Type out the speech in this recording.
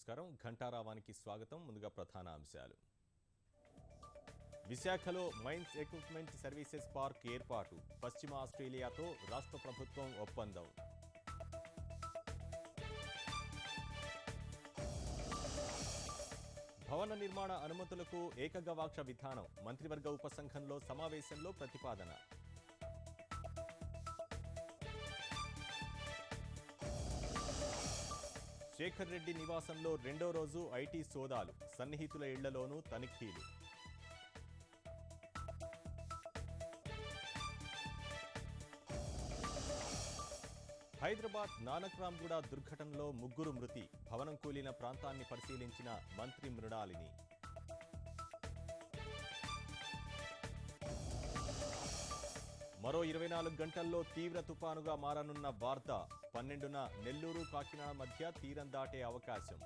నమస్కారం. ఘంటారావానికి స్వాగతం. ముందుగా ప్రధాన అంశాలు. విశాఖలో మైన్స్ ఎక్విప్మెంట్ సర్వీసెస్ పార్క్ ఏర్పాటు. పశ్చిమ ఆస్ట్రేలియాతో రాష్ట్ర ప్రభుత్వం ఒప్పందం. భవన నిర్మాణ అనుమతులకు ఏకగవాక్ష విధానం. మంత్రివర్గ ఉపసంఘంలో సమావేశంలో ప్రతిపాదన. శేఖర్ రెడ్డి నివాసంలో రెండో రోజు ఐటీ సోదాలు. సన్నిహితుల ఇళ్లలోనూ తనిఖీలు. హైదరాబాద్ నానక్రామ్గూడ దుర్ఘటనలో ముగ్గురు మృతి. భవనం కూలిన ప్రాంతాన్ని పరిశీలించిన మంత్రి మృణాలిని. మరో 24 గంటల్లో తీవ్ర తుపానుగా మారనున్న వార్త. 12న నెల్లూరు కాకినాడ మధ్య తీరం దాటే అవకాశం.